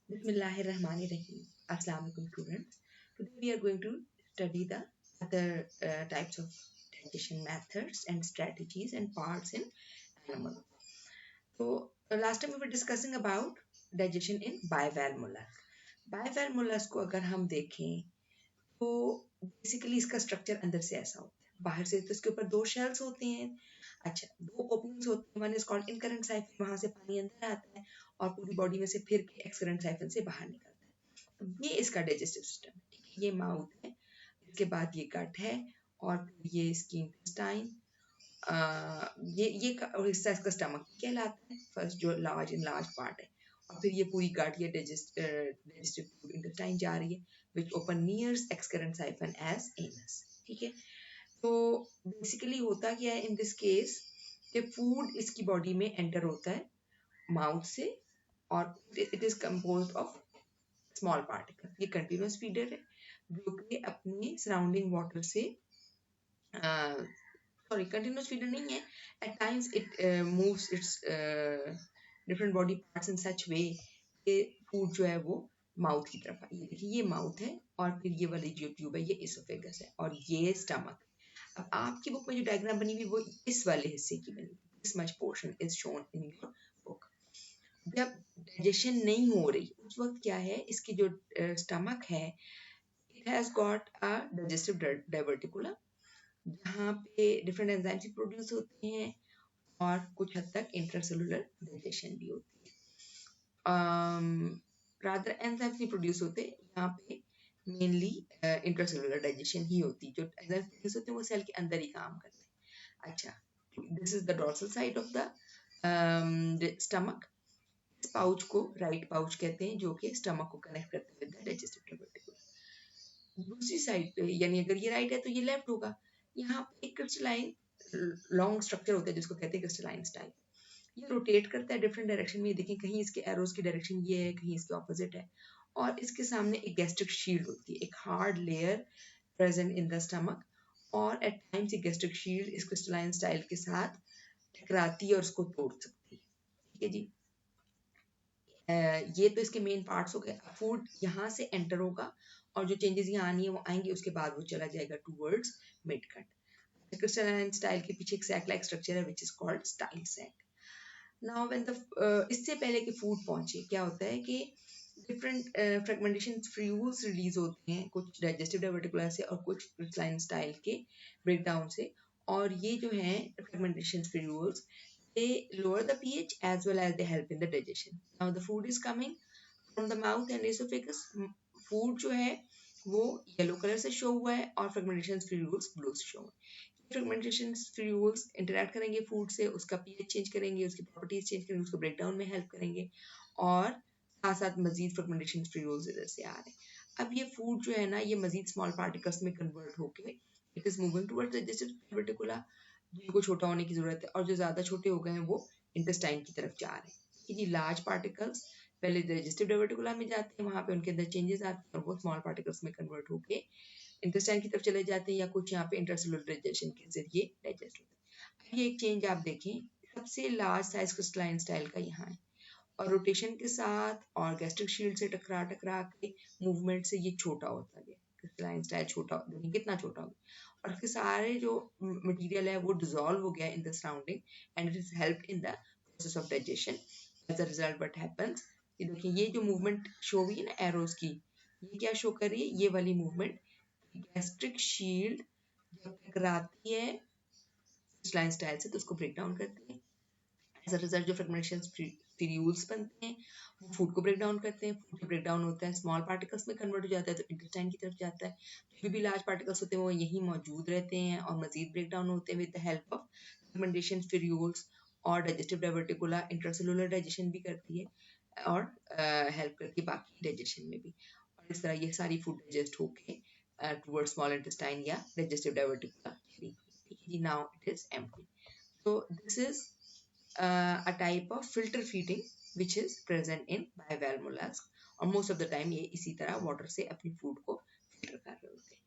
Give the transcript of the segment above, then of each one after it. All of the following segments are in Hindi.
Bismillahirrahmanirrahim. Assalamu alaikum students. Today we are going to study the other types of digestion methods and strategies and parts in animal. So last time we were discussing about digestion in bivalve mollusk. Bivalve mollusk को अगर हम देखें तो बेसिकली इसका स्ट्रक्चर अंदर से ऐसा होता है, बाहर से तो इसके ऊपर दो शेल्स होते हैं। अच्छा, दो ओपनिंग्स होते हैं, one is called incurrent siphon, वहां से पानी अंदर आता है और पूरी बॉडी में से फिर के एक्सकरेंट साइफन से बाहर निकलता है। तो ये इसका डाइजेस्टिव सिस्टम है, ठीक है। ये माउथ है, इसके बाद ये गट है और ये इसकी इंटेस्टाइन, ये और हिस्सा इसका स्टमक कहलाता है, फर्स्ट जो लार्ज इन लार्ज पार्ट है। और फिर ये पूरी गट ये डाइजेस्टिव इंटेस्टाइन जा रही है which open nears excrement siphon as anus, ठीक है। तो बेसिकली होता क्या है इन दिस केस कि फूड इसकी बॉडी में एंटर होता है माउथ से और it is composed of small particle. ये कंटिन्यूस फीडर है जो कि अपने सराउंडिंग वाटर से सॉरी कंटिन्यूस फीडर नहीं है, at times it moves its different body parts in such way कि फूड जो है वो माउथ की तरफ आई। ये देखिए, ये माउथ है और फिर ये वाली जो ट्यूब है ये इसोफेगस है और ये स्टमक। अब आपकी बुक में जो डायग्राम बनी हुई वो इस वाले हिस्से की बनी हुई, this much portion is shown in your book. जब डाइजेशन नहीं हो रही उस वक्त क्या है, इसकी जो स्टमक है it has got a digestive diverticulum जहाँ पे डिफरेंट एंजाइम्स प्रोड्यूस होते हैं और कुछ हद तक इंट्रासेलुलर डाइजेशन भी होती है। रादर एंजाइम्स नहीं प्रोड्यूस होते यहाँ पे, मेनली इंट्रासेलुलर डाइजेशन ही होती है। जो एंजाइम्स प्रोड्यूस होते हैं वो सेल के अंदर ही काम करते हैं। अच्छा, this is the dorsal side of the stomach. इस पाउच को राइट पाउच कहते हैं जो कि स्टमक को कनेक्ट करते हैं विद द डाइजेस्टिव डाइवर्टिकुलम। दूसरी साइड पे यानी अगर ये राइट है तो ये लेफ्ट होगा। यहाँ पे एक क्रिस्टलाइन लॉन्ग स्ट्रक्चर होता है जिसको कहते हैं क्रिस्टलाइन स्टाइल। ये रोटेट करता है डिफरेंट डायरेक्शन में। देखें, कहीं इसके एरोज की डायरेक्शन ये है, कहीं इसके ऑपोजिट है। और इसके सामने एक गैस्ट्रिक शील्ड होती है, एक hard layer present in the stomach. और एट टाइम्स ये गैस्ट्रिक शील्ड इस क्रिस्टलाइन स्टाइल के साथ टकराती है और उसको तोड़ सकती है, ठीक है जी। ये तो इसके मेन पार्ट्स हो गए। फूड यहाँ से एंटर होगा और जो चेंजेस यहाँ आनी है वो आएंगे, उसके बाद वो चला जाएगा towards mid cut. Crystalline style के पीछे एक सैक लाइक स्ट्रक्चर है which is called style sac. Now when the इससे पहले कि फूड पहुंचे क्या होता है कि डिफरेंट फ्रेगमेंटेशन फ्यूल्स रिलीज होते हैं, कुछ डाइजेस्टिव डाइवर्टिकुलर से और कुछ क्रिस्टलाइन स्टाइल के ब्रेकडाउन से। और ये जो हैं fragmentation fuels they lower the pH as well as they help in the digestion. Now the food is coming from the mouth and esophagus. Food जो है वो येलो कलर से शो हुआ है और फ्रेगमेंटेशन फ्यूल्स ब्लू से शो हुआ है। फ्रेगमेंटेशन फ्यूल्स इंटरेक्ट करेंगे फूड से, उसका पीएच चेंज करेंगे, उसकी प्रॉपर्टीज चेंज करेंगे, उसको ब्रेक डाउन में हेल्प करेंगे और साथ साथ मजीद फ्रेगमेंटेशन फ्यूल्स इधर से आ रहे हैं। अब ये फूड जो है ना ये मजीद स्मॉल पार्टिकल्स में कन्वर्ट होके it is moving towards digestive reticula, जिनको छोटा होने की जरूरत है, और जो ज्यादा छोटे हो गए हैं वो इंटेस्टाइन की तरफ जा रहे हैं। ये लार्ज पार्टिकल्स पहले डाइजेस्टिव डाइवर्टिकुला में जाते हैं, वहां पे उनके अंदर चेंजेस आते हैं और वो स्मॉल पार्टिकल्स में कन्वर्ट होके इंटेस्टाइन की तरफ चले जाते हैं या कुछ यहाँ पे इंटरसेलुलर डाइजेशन के जरिए डाइजेस्ट होते हैं। ये एक चेंज आप देखें, सबसे लार्ज साइज क्रिस्टलाइन स्टाइल का यहाँ है और रोटेशन के साथ और गैस्ट्रिक शील्ड से टकरा टकरा के मूवमेंट से ये छोटा होता गया। क्रिस्टलाइन स्टाइल छोटा, देखिए कितना छोटा हो गया और इसके सारे जो मटेरियल है वो डिसॉल्व हो गया in the surrounding and it is helped in the process of digestion. As a result what happens, ये देखिए ये जो मूवमेंट शो हुई है ना एरोज की, ये क्या शो कर रही है, ये वाली मूवमेंट। गैस्ट्रिक शील्ड जब टकराती है क्रिस्टलाइन स्टाइल से तो उसको ब्रेक डाउन करती है। एज अ रिजल्ट जो फ्रेगमेंटेशन फ्यूल्स बनते हैं वो फूड को ब्रेक डाउन करते हैं। फूड ब्रेक डाउन होता है, स्मॉल पार्टिकल्स में कन्वर्ट हो जाता है तो इंटेस्टाइन की तरफ जाता है। जो भी लार्ज पार्टिकल्स होते हैं वो यहीं मौजूद रहते हैं और मजीद ब्रेक डाउन होते हैं with the help of fragmentation fuels. और डाइजेस्टिव डाइवर्टिकुला इंट्रासेलुलर डाइजेशन भी करती है और हेल्प करती है बाकी डाइजेशन में भी। और इस तरह ये सारी फूड डाइजेस्ट होके टुवर्ड्स स्मॉल इंटेस्टाइन या डाइजेस्टिव डाइवर्टिकुला चली गई। Now it is empty. So this is a type of filter feeding which is present in bivalve mollusk और most of the time ये इसी तरह water से अपनी food को filter कर रहे होते हैं।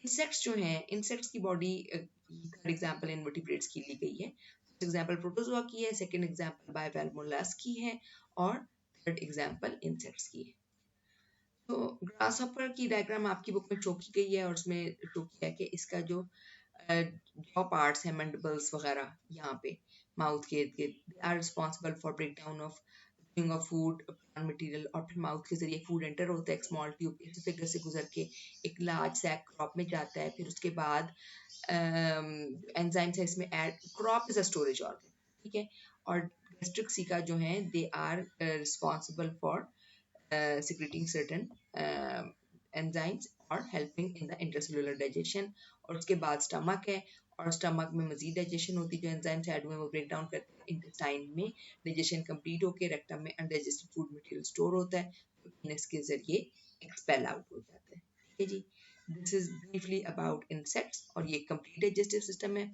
Insects जो हैं, insects की body third example invertebrates की ली गई है, first example protozoa की है, second example bivalve mollusk की है और third example insects की है। तो ग्रास हॉपर की डायग्राम आपकी बुक में शो की गई है और उसमें शो किया है कि इसका जो जॉ पार्ट्स हैं मैंडिबल्स वगैरह यहाँ पे माउथ के इर्द गिर्द they are responsible for break down of of food plant material और फिर माउथ के जरिए फूड एंटर होता है एक स्मॉल ट्यूब एसोफेगस से गुजर के एक लार्ज सैक क्रॉप में जाता है फिर उसके बाद एंजाइम्स है इसमें and crop is a storage organ ठीक है और गैस्ट्रिक सिका जो है they are responsible for secreting certain enzymes और helping in the intracellular digestion और उसके बाद स्टमक है और स्टमक में मजीद डाइजेशन होती है जो एंजाइम्स ऐड हुए वो ब्रेक डाउन करते हैं इंटेस्टाइन में डाइजेशन कंप्लीट होकर रेक्टम में अनडाइजेस्टेड फूड मटेरियल स्टोर होता है तो इसके जरिए एक्सपेल आउट हो जाता है ठीक है जी this is briefly about insects और ये कंप्लीट डाइजेस्टिव सिस्टम है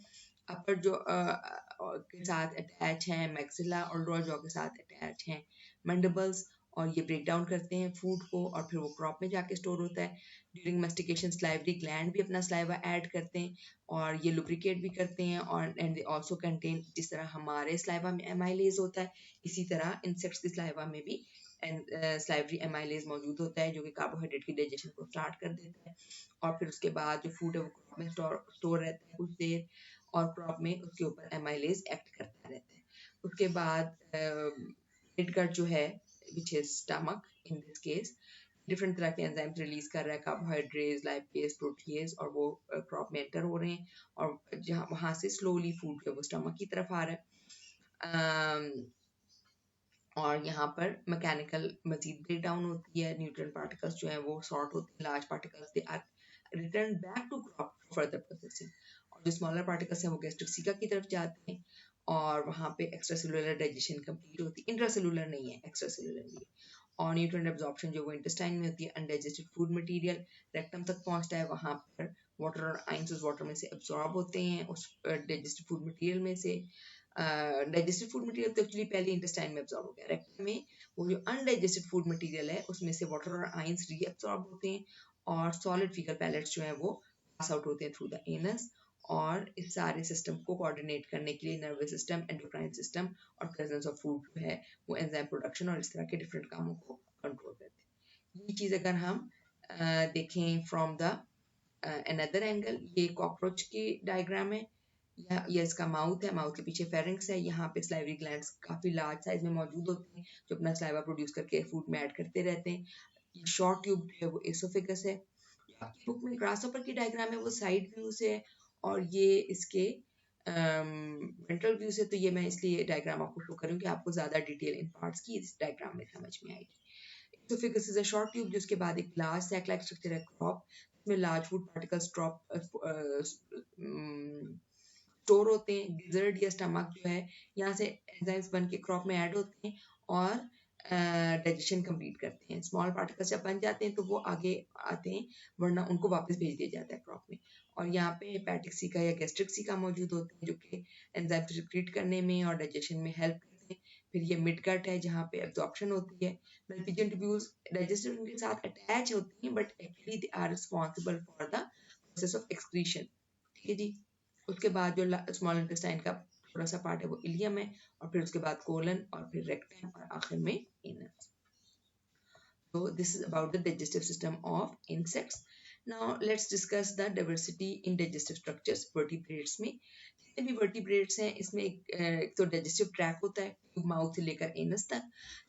अपर जो के साथ अटैच हैं मैक्सिला और लोअर जॉ के साथ अटैच हैं मैंडिबल्स और ये ब्रेक डाउन करते हैं फूड को और फिर वो क्रॉप में जाके स्टोर होता है ड्यूरिंग मेस्टिकेशन स्लाइवरी ग्लैंड भी अपना स्लाइवा ऐड करते हैं और ये लुब्रिकेट भी करते हैं और एंड दे आल्सो कंटेन जिस तरह हमारे स्लाइवा में एमाइलेज होता है इसी तरह इंसेक्ट्स की स्लाइवा में भी स्लाइवरी एमाइलेज मौजूद होता है जो कि कार्बोहाइड्रेट की डाइजेशन को स्टार्ट कर देता है और फिर उसके बाद जो फूड है वो क्रॉप में स्टोर रहता है कुछ देर और क्रॉप में उसके ऊपर एमाइलेज एक्ट करता रहता है उसके बाद मिडगट जो है which is stomach in this case different तरह के एंजाइम्स रिलीज कर रहा है कार्बोहाइड्रेट्स लाइपेज प्रोटीएज और वो क्रॉप में एंटर हो रहे हैं और जहाँ वहां से स्लोली फूड जो वो स्टमक की तरफ आ रहा है और यहाँ पर मैकेनिकल मजीद ब्रेक डाउन होती है न्यूट्रिएंट पार्टिकल्स जो है वो सॉर्ट होते हैं large particles they are return back to crop further processing और जो स्मॉलर पार्टिकल्स हैं वो गैस्ट्रिक सिका की तरफ जाते हैं और वहाँ पे एक्स्ट्रा सेलुलर डाइजेशन कंप्लीट होती है इंट्रा सेलुलर नहीं है एक्स्ट्रा सेलुलर ही है और न्यूट्रिएंट एब्जॉर्प्शन जो वो इंटेस्टाइन में होती है अनडाइजेस्टेड फूड मटेरियल रेक्टम तक पहुँचता है वहाँ पर वाटर और आइंस उस वाटर में से एब्जॉर्ब होते हैं उस डाइजेस्टेड फूड मटेरियल में से डाइजेस्टेड फूड मटेरियल तो एक्चुअली पहले इंटेस्टाइन में एब्जॉर्ब हो गया रेक्टम में वो जो अनडाइजेस्टेड फूड मटेरियल है उसमें से वाटर और आइंस रीअब्सॉर्ब होते हैं और सॉलिड फीकल पैलेट्स जो है वो पास आउट होते हैं थ्रू द एनस और इस सारे सिस्टम को कोऑर्डिनेट करने के लिए नर्वस सिस्टम एंडोक्राइन सिस्टम और प्रेजेंस ऑफ फूड जो है वो एंजाइम प्रोडक्शन और इस तरह के डिफरेंट कामों को कंट्रोल करते हैं ये चीज़ अगर हम देखें फ्रॉम द अनदर एंगल ये कॉकरोच की डायग्राम है ये इसका माउथ है माउथ के पीछे फेरिंक्स है यहाँ पे स्लाइवरी ग्लैंड्स काफी लार्ज साइज में मौजूद होते हैं जो अपना स्लाइवा प्रोड्यूस करके फूड में ऐड करते रहते हैं ये शॉर्ट ट्यूब है वो एसोफेगस है आपकी बुक में ग्रासहॉपर की डायग्राम है वो साइड व्यू से है और ये इसके वेंट्रल व्यू से तो ये मैं इसलिए डायग्राम आपको शो करूँ कि आपको ज्यादा डिटेल इन पार्ट्स की इस डायग्राम में समझ में आएगी oesophagus is a short tube जिसके बाद एक लार्ज सैक लाइक स्ट्रक्चर है क्रॉप इसमें लार्ज फूड पार्टिकल्स स्टोर होते हैं गिजर्ड या स्टमक जो है यहाँ से एंजाइम्स बन के क्रॉप में ऐड होते हैं और डाइजेशन कंप्लीट करते हैं स्मॉल पार्टिकल्स जब बन जाते हैं तो वो आगे आते हैं वरना उनको वापस भेज दिया जाता है क्रॉप में और यहाँ पे हेपेटिक सिका या गैस्ट्रिक सिका मौजूद होते हैं जो कि एंजाइम सिक्रीट करने में और डाइजेशन में हेल्प करते हैं फिर ये मिड गट है जहाँ पे एब्जॉर्प्शन होती है मल्टीजन ट्यूब्यूल्स डाइजेस्टिव के साथ अटैच होती हैं but actually they are responsible for the process of excretion ठीक है जी उसके बाद जो स्मॉल इंटेस्टाइन का थोड़ा सा पार्ट है वो इलियम है और फिर उसके बाद कोलन और फिर रेक्टम और आखिर में anus so this is about the digestive system of insects now let's discuss the diversity in digestive structures vertebrates में जितने भी vertebrates हैं इसमें एक तो digestive tract होता है माउथ से लेकर एनस तक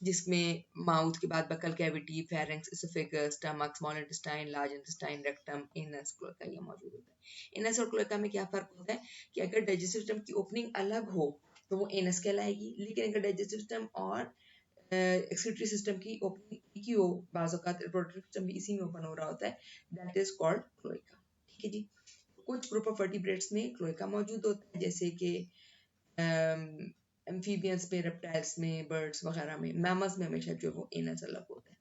जिसमें माउथ के बाद buccal cavity pharynx oesophagus stomach small intestine large intestine rectum anus cloaca ये मौजूद होता है एनस और क्लोएका में क्या फर्क होता है कि अगर डाइजेस्टिव सिस्टम की ओपनिंग अलग हो तो वो एनस कहलाएगी लेकिन अगर डाइजेस्टिव सिस्टम और एक्सक्रीटरी सिस्टम की ओपनिंग की हो बाज़ औक़ात रिप्रोडक्टिव सिस्टम भी इसी में ओपन हो रहा होता है दैट इज कॉल्ड क्लोएका ठीक है जी कुछ ग्रुप ऑफ वर्टिब्रेट्स में क्लोएका मौजूद होता है जैसे कि एम्फीबियंस में रेप्टाइल्स में बर्ड्स वगैरह में मैमल्स में हमेशा जो वो एनस अलग होता है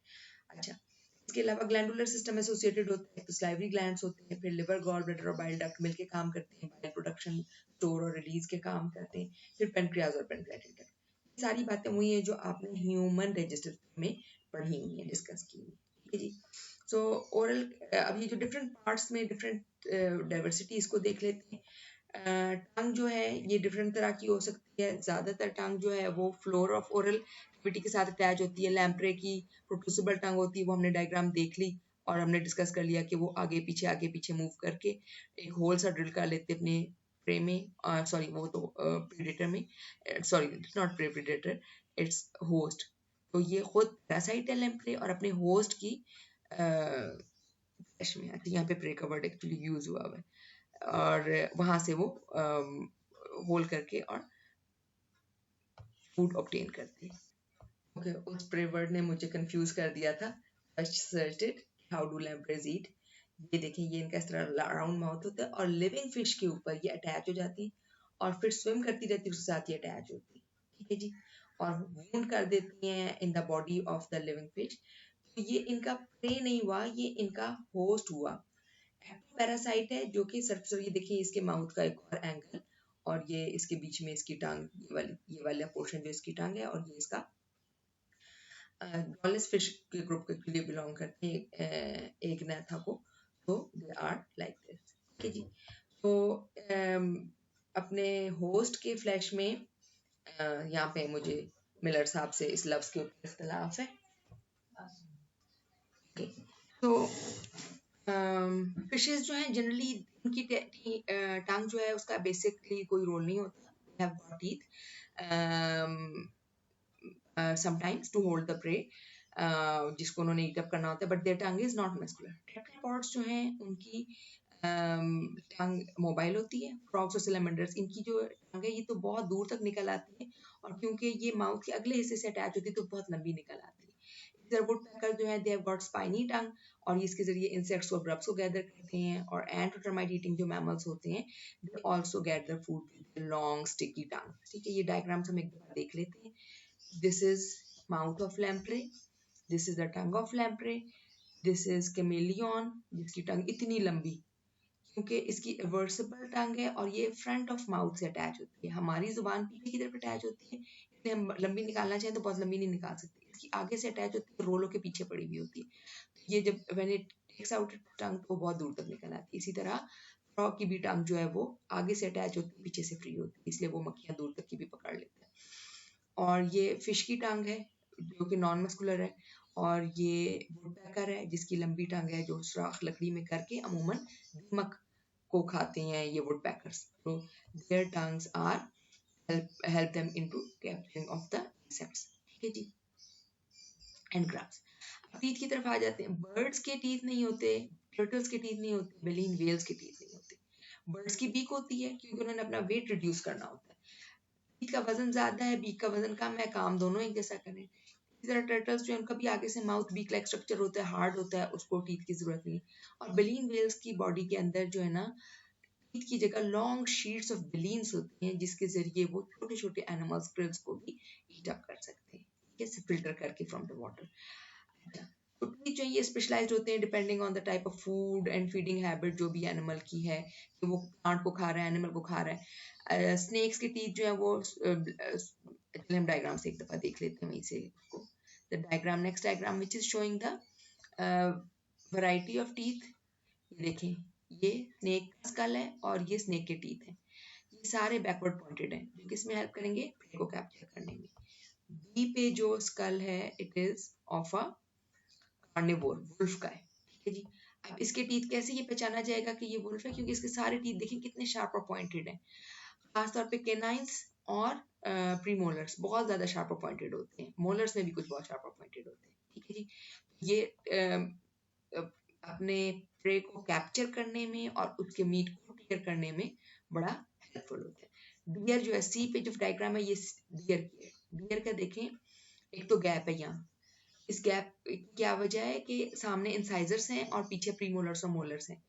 अच्छा इसके अलावा ग्लैंडुलर सिस्टम एसोसिएटेड होते हैं तो स्लाइवरी ग्लैंड्स होते हैं फिर लिवर गॉल ब्लैडर और बाइल डक्ट मिलके काम करते हैं बाइल प्रोडक्शन स्टोर और रिलीज के काम करते हैं फिर पेनक्रियाज और पेनक्रियाटिक डक्ट सारी बातें वही है जो आपने ह्यूमन डाइजेस्टिव में पढ़ी हुई है डिस्कस की हुई ठीक है जी सो ओरल अब ये जो डिफरेंट पार्ट्स में डिफरेंट डाइवर्सिटी इसको देख लेते हैं टंग जो है ये डिफरेंट तरह की हो सकती है ज्यादातर टंग जो है वो फ्लोर ऑफ ओरल कैविटी के साथ अटैच होती है। लैम्प्रे की प्रोट्रूसिबल टंग होती है, वो हमने डायग्राम देख ली और हमने डिस्कस कर लिया कि वो आगे पीछे मूव करके एक होल सा ड्रिल कर लेते अपने प्रे में, सॉरी वो तो प्रेडेटर में, sorry it's not predator, it's host. तो ये खुद पैरासाइट है लैम्प्रे और अपने होस्ट की फ्लैश में, अच्छा यहाँ पे प्रे का वर्ड एक्चुअली यूज हुआ है, और वहां से वो होल करके और फूड ऑब्टेन करते हैं। ओके, उस प्रे वर्ड ने मुझे कंफ्यूज कर दिया था। सर्च इट, हाउ डू लैम्प्रेज ईट। ये देखें, ये इनका इस तरह राउंड माउथ होता है और लिविंग फिश के ऊपर ये अटैच हो जाती है और फिर स्विम करती रहती है, उसके साथ ये अटैच होती है, ठीक है जी, और वूंड कर देती हैं in the body of the living fish. तो ये इनका प्रे नहीं हुआ, ये इनका होस्ट हुआ। पैरासाइट है जो कि सर्फ, ये देखिए इसके माउथ का एक और एंगल, और ये इसके बीच में इसकी टांग, ये वाला पोर्शन जो इसकी टांग है, और ये इसका डॉलेस फिश के ग्रुप के लिए बिलोंग करते हैं, एक नेथा को। तो दे आर लाइक दिस, ठीक है जी। तो अपने होस्ट के फ्लैश में यहाँ पे मुझे मिलर साहब से इस लफ्ज के ऊपर इख्तलाफ है। ओके, तो फिशेस जो हैं जनरली उनकी टांग जो है उसका बेसिकली कोई रोल नहीं होता, दे have got teeth sometimes to hold the prey, जिसको उन्होंने ईट अप करना होता है, but their tongue is not muscular. Tetrapods जो हैं उनकी टंग मोबाइल होती है। फ्रॉग्स और सिलेमेंडर्स, इनकी जो टंग है ये तो बहुत दूर तक निकल आती है, और क्योंकि ये माउथ के अगले हिस्से से अटैच होती है तो बहुत लंबी निकल आती है। इधर वुडपेकर जो है दे हैव गॉट स्पाइनी टंग, और इसके जरिए इंसेक्ट्स और ग्रब्स को गैदर करते हैं। और एंट और टर्माइट ईटिंग जो मैमल्स होते हैं they also gather food with long sticky tongue, ठीक है। ये डायग्राम्स हम एक बार देख लेते हैं। This is mouth of lamprey. This is the tongue of lamprey. This is chameleon, जिसकी टंग इतनी लंबी, क्योंकि इसकी रिवर्सिबल टंग है और ये फ्रंट ऑफ माउथ से अटैच होती है। हमारी जुबान पीछे की तरफ अटैच होती है, इसलिए हम लंबी निकालना चाहें तो बहुत लंबी नहीं निकाल सकते। इसकी आगे से अटैच होती है, रोलों के पीछे पड़ी हुई होती है। ये जब व्हेन इट टेक्स आउट टंग तो बहुत दूर तक निकल आती है। इसी तरह फ्रॉग की भी टंग जो है वो आगे से अटैच होती है, पीछे से फ्री होती है, इसलिए वो मक्खियां दूर तक की भी पकड़ लेते हैं। और ये फिश की टांग है जो कि नॉन मस्कुलर है, और ये वुडपेकर है जिसकी लंबी टांग है जो सुराख लकड़ी में करके अमूमन दीमक को खाते हैं ये वुडपेकर्स। तो their tongues are help them into capturing of the insects, ठीक है जी, एंड ग्राब्स। अब टीथ की तरफ आ जाते हैं। बर्ड्स के टीथ नहीं होते, टर्टल्स के टीथ नहीं होते, बेलिन वेल्स के टीथ नहीं होते। बर्ड्स की बीक होती है क्योंकि उन्होंने अपना वेट रिड्यूस करना होता है। बीक का वजन ज्यादा है, बीक का वजन कम है, काम दोनों एक जैसा करें। इसी तरह टर्टल्स जो है उनका भी आगे से माउथ बीक लाइक स्ट्रक्चर होता है, हार्ड होता है, उसको टीथ की जरूरत नहीं। और बेलिन वेल्स की बॉडी के अंदर जो है ना, टीथ की जगह लॉन्ग शीट्स ऑफ बेलिन्स होती हैं जिसके जरिए वो छोटे छोटे एनिमल्स क्रिल्स को भी हीट अप कर सकते हैं, कैसे फिल्टर करके फ्रॉम द वाटर। तो टीथ जो है ये स्पेशलाइज्ड होते हैं depending on the type of food and feeding habit जो भी एनिमल की है, कि वो प्लांट को खा रहा है, एनिमल को खा रहा है। स्नेक्स की टीथ जो है वो चलिए हम डायग्राम से एक दफा देख लेते हैं वहीं से उसको। The diagram, next diagram which is showing the variety of teeth. देखें, ये स्नेक का स्कल है और ये स्नेक के टीथ हैं। ये सारे बैकवर्ड पॉइंटेड हैं जो किसमें हेल्प करेंगे, प्रे को कैप्चर करने में। बी पे जो स्कल है it is of a carnivore, wolf का है, ठीक है जी। अब इसके टीथ कैसे ये पहचाना जाएगा कि ये वुल्फ है, क्योंकि इसके सारे टीथ देखें कितने शार्प और पॉइंटेड हैं। खासतौर पे केनाइंस और प्रीमोलर्स बहुत ज्यादा शार्प और पॉइंटेड होते हैं। मोलर्स में भी कुछ बहुत शार्प और पॉइंटेड होते हैं, ठीक है जी। ये अपने प्रे को कैप्चर करने में और उसके मीट को टीयर करने में बड़ा हेल्पफुल होता है। डियर जो है, सी पे जो डायग्राम है ये डियर की है। डियर का देखें, एक तो गैप है यहाँ, इस गैप की क्या वजह है कि सामने इंसाइजर्स हैं और पीछे प्रीमोलर्स और मोलर्स हैं।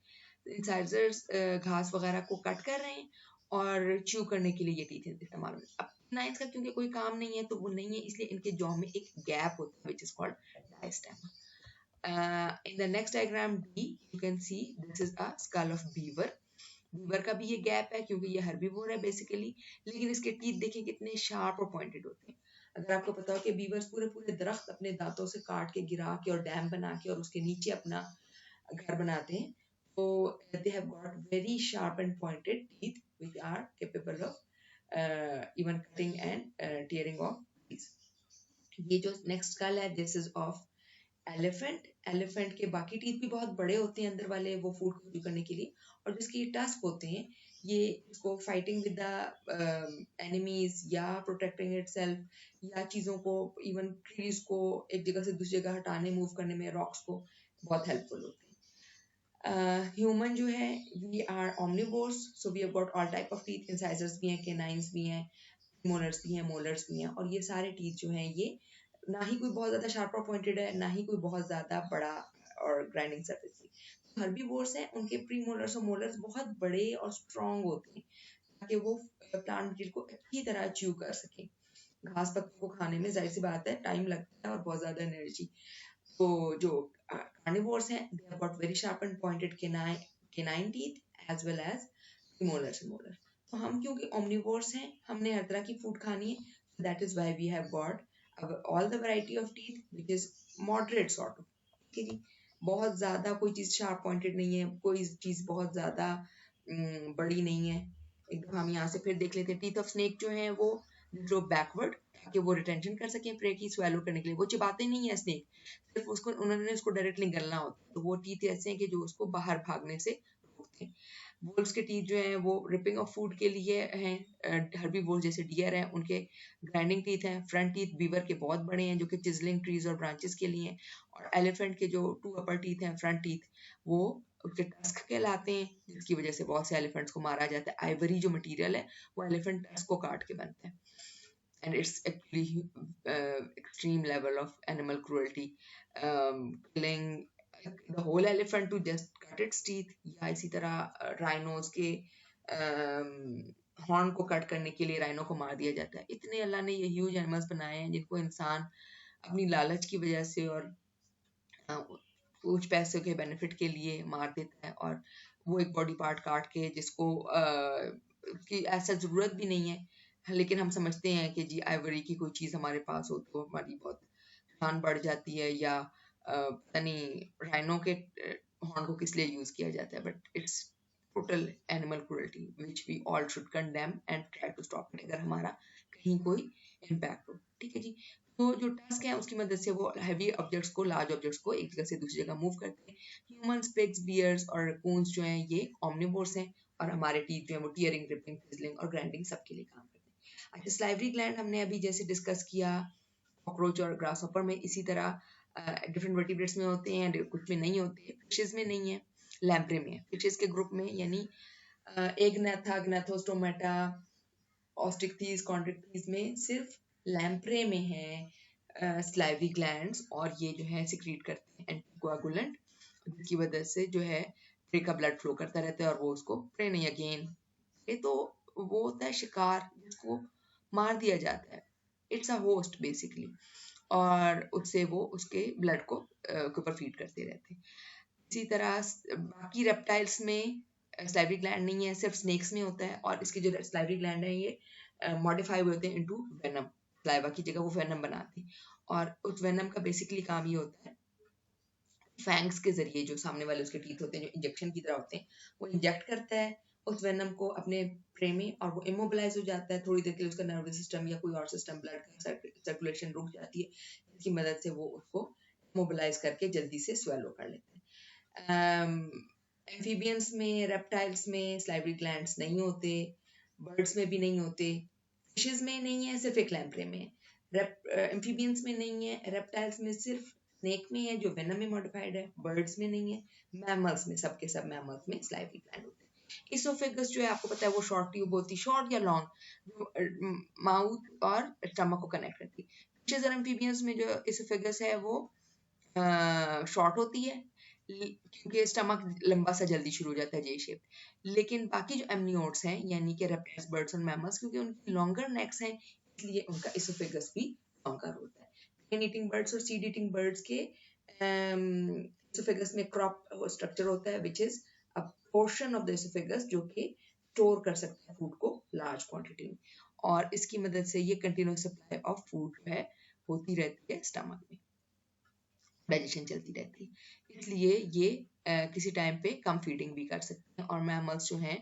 इंसाइजर्स घास वगैरह को कट कर रहे हैं और च्यू करने के लिए ये टीथ इस्तेमाल होते हैं। अब नाइन्स का क्योंकि कोई काम नहीं है तो वो नहीं है, इसलिए इनके जॉ में एक गैप होता है which is called diastema. In the next diagram D, you can see this is a skull of beaver. Beaver का भी ये गैप है क्योंकि ये हर्बीवोर है बेसिकली, लेकिन इसके टीथ देखें कितने शार्प और पॉइंटेड होते हैं। अगर आपको पता हो कि बीवर्स पूरे पूरे दरख्त अपने दांतों से काट के गिरा के और डैम बना के और उसके नीचे अपना घर बनाते हैं, तो they have got very sharp and pointed teeth which are capable of even cutting and tearing of piece. ये जो नेक्स्ट स्कल है this is of elephant. Elephant के बाकी टीथ भी बहुत बड़े होते हैं अंदर वाले, वो फूड को chew करने के लिए, और जिसके टस्क होते हैं ये इसको फाइटिंग विद द एनिमीज या प्रोटेक्टिंग इटसेल्फ या चीजों को इवन ट्रीज को एक जगह से दूसरी जगह हटाने मूव करने में रॉक्स को बहुत हेल्पफुल होते हैं। ह्यूमन जो है we are omnivores, so we have got all type of teeth, incisors भी हैं, canines भी हैं, मोलर्स भी हैं, मोलर्स भी हैं, और ये सारे टीथ जो हैं ये ना ही कोई बहुत ज्यादा शार्प और पॉइंटेड है, ना ही कोई बहुत ज्यादा बड़ा और ग्राइंडिंग सरफेस है। हर्बीवोर्स हैं उनके प्री मोलर्स और मोलर्स बहुत बड़े और स्ट्रॉन्ग होते हैं ताकि वो प्लांट मटेरियल को अच्छी तरह च्यू कर सके। घास पत्तों को खाने में जाहिर सी बात है टाइम लगता है और बहुत ज्यादा एनर्जी। तो जो कार्निवोर्स हैं दे have got very sharp and pointed canine teeth as well as molars and molars। तो हम क्योंकि omnivores हैं, हमने हर तरह की फूड खानी है, so that is why we have got all the variety of teeth which is moderate sort of। ठीक है जी, बहुत ज्यादा कोई चीज शार्प पॉइंटेड नहीं है, कोई चीज बहुत ज्यादा बड़ी नहीं है। एक दफा हम यहाँ से फिर देख लेते हैं, टीथ ऑफ स्नेक जो है वो ग्रो बैकवर्ड ताकि वो रिटेंशन कर सकें प्रे की स्वेलो करने के लिए। वो चिबाते नहीं है स्नेक, सिर्फ उसको उन्होंने उसको डायरेक्टली गलना होता है, तो वो टीथ ऐसे हैं कि जो उसको बाहर भागने से रोकते हैं। वुल्व्स के टीथ जो हैं वो रिपिंग ऑफ फूड के लिए हैं। हर्बीवोर्स जैसे डियर हैं उनके ग्राइंडिंग टीथ हैं। फ्रंट टीथ बीवर के बहुत बड़े हैं जो कि चिजलिंग ट्रीज और ब्रांचेस के लिए हैं। और एलिफेंट के जो 2 अपर टीथ हैं फ्रंट टीथ वो उसके टस्क कहलाते हैं, जिसकी वजह से बहुत से एलिफेंट्स को मारा जाता है। आइवरी जो मटेरियल है वो एलिफेंट टस्क को काट के बनता है, and it's actually extreme level of animal cruelty, killing the whole elephant to just cut its teeth, या इसी तरह राइनोस के हॉर्न को कट करने के लिए राइनो को मार दिया जाता है। इतने अल्लाह ने ये ह्यूज एनिमल्स बनाए हैं जिनको इंसान अपनी लालच की वजह से और कुछ पैसों के बेनिफिट के लिए मार देता है, और वो एक बॉडी पार्ट काट के जिसको की ऐसा जरूरत भी नहीं है, लेकिन हम समझते हैं कि जी आइवरी की कोई चीज हमारे पास हो तो हमारी बहुत शान बढ़ जाती है, या पता नहीं राइनो के हॉर्न को किस लिए यूज किया जाता है। But it's total animal cruelty which we all should condemn and try to stop it अगर हमारा कहीं कोई इम्पैक्ट हो। ठीक है जी, तो जो टस्क है उसकी मदद से वो हैवी ऑब्जेक्ट्स को, लार्ज ऑब्जेक्ट्स को एक जगह से दूसरी जगह मूव करते हैं। ह्यूमंस, पिग्स, बियर्स और रैकून्स जो हैं ये omnivores हैं, और हमारे टीथ जो है वो टीयरिंग, रिपिंग, फिजलिंग और ग्राइंडिंग सबके लिए काम करते हैं। अच्छा, स्लाइवरी ग्लैंड हमने अभी जैसे डिस्कस किया कॉकरोच और ग्रासहॉपर में, इसी तरह डिफरेंट वर्टिब्रेट्स में होते हैं, कुछ में नहीं होते। फिशेस में नहीं है, लैम्प्रे में है। फिशेस के ग्रुप में यानी एग्नेथा, ग्नेथोस्टोमेटा, ऑस्टिक्थीज, कॉन्ट्रिक्थीज में सिर्फ लैम्प्रे में है स्लाइवरी ग्लैंड्स, और ये जो है सिक्रीट करते हैं एंटीकोआगुलेंट, जिसकी वजह से जो है प्रे का ब्लड फ्लो करता रहता है और वो उसको प्रे नहीं अगेन, ये तो वो होता है शिकार जिसको मार दिया जाता है, इट्स अ होस्ट बेसिकली, और उससे वो उसके ब्लड को ऊपर फीड करते रहते हैं। इसी तरह बाकी रेप्टाइल्स में स्लाइवरी ग्लैंड नहीं है, सिर्फ स्नेक्स में होता है, और इसके जो स्लाइवरी ग्लैंड है ये मॉडिफाई हुए होते हैं इनटू वेनम, सलाइवा की जगह वो वेनम बनाते हैं, और उस वेनम का बेसिकली काम ये होता है फैंग्स के जरिए, जो सामने वाले उसके टीथ होते हैं जो इंजेक्शन की तरह होते हैं, वो इंजेक्ट करता है उस वेनम को अपने प्रे में, और वो इमोबिलाइज हो जाता है थोड़ी देर के लिए, उसका नर्वस सिस्टम या कोई और सिस्टम, ब्लड का सर्कुलेशन रुक जाती है, जिसकी मदद से वो उसको मोबिलाइज करके जल्दी से स्वेलो कर लेते हैं। एम्फीबियंस में, रेप्टाइल्स में स्लाइवरी ग्लैंड्स नहीं होते, बर्ड्स में भी नहीं होते, फिशेस में नहीं है, सिर्फ एक लैम्प्रे में है। एम्फीबियंस में नहीं है, रेप्टाइल्स में सिर्फ स्नेक में है जो वेनम में मॉडिफाइड है, बर्ड्स में नहीं है, मैमल्स में, सबके सब मैमल्स में स्लाइवरी ग्लैंड होते हैं। इसोफेगस जो है आपको पता है वो शॉर्ट ट्यूब होती है, शॉर्ट या लॉन्ग, जो माउथ और स्टमक को कनेक्ट करती है। फिशेस और एम्फीबियंस में जो इसोफेगस है वो शॉर्ट होती है क्योंकि स्टमक लंबा सा जल्दी शुरू हो जाता है जे शेप, लेकिन बाकी जो एमनियोट्स हैं यानी कि रेप्टाइल्स, बर्ड्स और मैमल्स, क्योंकि उनकी लॉन्गर नेक्स हैं इसलिए उनका इसोफेगस भी लॉन्गर होता है। ग्रेन ईटिंग बर्ड्स और सीड ईटिंग बर्ड्स के इसोफेगस में क्रॉप स्ट्रक्चर होता है which is a portion of the oesophagus जो कि स्टोर कर सकता है फूड को लार्ज क्वांटिटी में, और इसकी मदद से ये कंटिन्यूस सप्लाई ऑफ फूड जो है होती रहती है स्टमक में, डाइजेशन चलती रहती है, इसलिए ये किसी टाइम पे कम फीडिंग भी कर सकते हैं। और मैमल्स जो हैं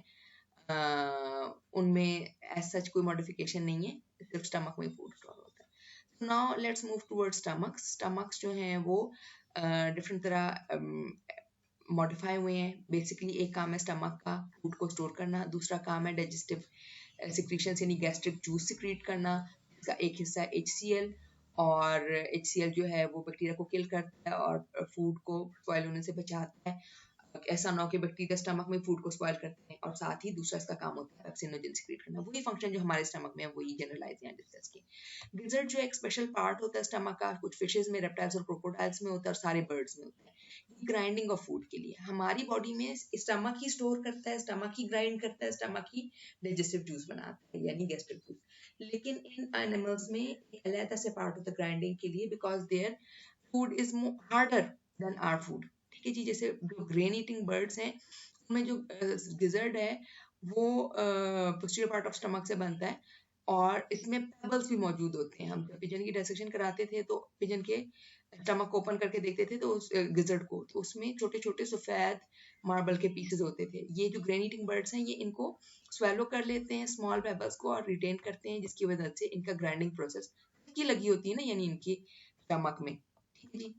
उनमें एज सच कोई मॉडिफिकेशन नहीं है, सिर्फ स्टमक में फूड स्टोर होता है। Now let's move towards stomachs. Stomachs जो हैं वो डिफरेंट तरह मॉडिफाई हुए हैं। बेसिकली एक काम है स्टमक का फूड को स्टोर करना, दूसरा काम है डाइजेस्टिव सिक्रीशन यानी गैस्ट्रिक जूस सिक्रीट करना। इसका एक हिस्सा है HCl, और HCl जो है वो बैक्टीरिया को किल करता है और फूड को स्पॉइल होने से बचाता है। ऐसा ना हो कि बैक्टीरिया स्टमक में फूड को स्पॉइल करते हैं, और साथ ही दूसरा इसका काम होता है पेप्सिनोजन सिक्रीट करना। वही फंक्शन जो हमारे स्टमक में है वही जनरलाइज यहाँ डिस्कस की। गिजर्ट जो एक स्पेशल पार्ट होता है स्टमक का, कुछ फिशेज में, रेप्टाइल्स और क्रोकोडाइल्स में होता है और सारे बर्ड्स में होता है। ग्राइंडिंग ऑफ फूड के लिए हमारी बॉडी में स्टमक ही स्टोर करता है, स्टमक ही ग्राइंड करता है, स्टमक ही डाइजेस्टिव जूस बनाता है यानी गैस्ट्रिक जूस। लेकिन इन एनिमल्स में एक अलग से पार्ट होता है ग्राइंडिंग के लिए, because their food is harder than our food. ठीक है जी, जैसे जो ग्रेन ईटिंग बर्ड्स हैं उनमें जो गिजर्ड है वो पोस्टीरियर पार्ट ऑफ स्टमक से बनता है, और इसमें पेबल्स भी मौजूद होते हैं। हम जब पिजन की डाइसेक्शन कराते थे तो पिजन के स्टमक ओपन करके देखते थे तो उस गिजर्ड को, तो उसमें छोटे छोटे सफेद मार्बल के पीसेस होते थे। ये जो ग्रेन ईटिंग बर्ड्स हैं ये इनको स्वेलो कर लेते हैं स्मॉल पेबल्स को और रिटेन करते हैं, जिसकी वजह से इनका ग्राइंडिंग प्रोसेस की लगी होती है ना, यानी इनकी स्टमक में। ठीक है जी।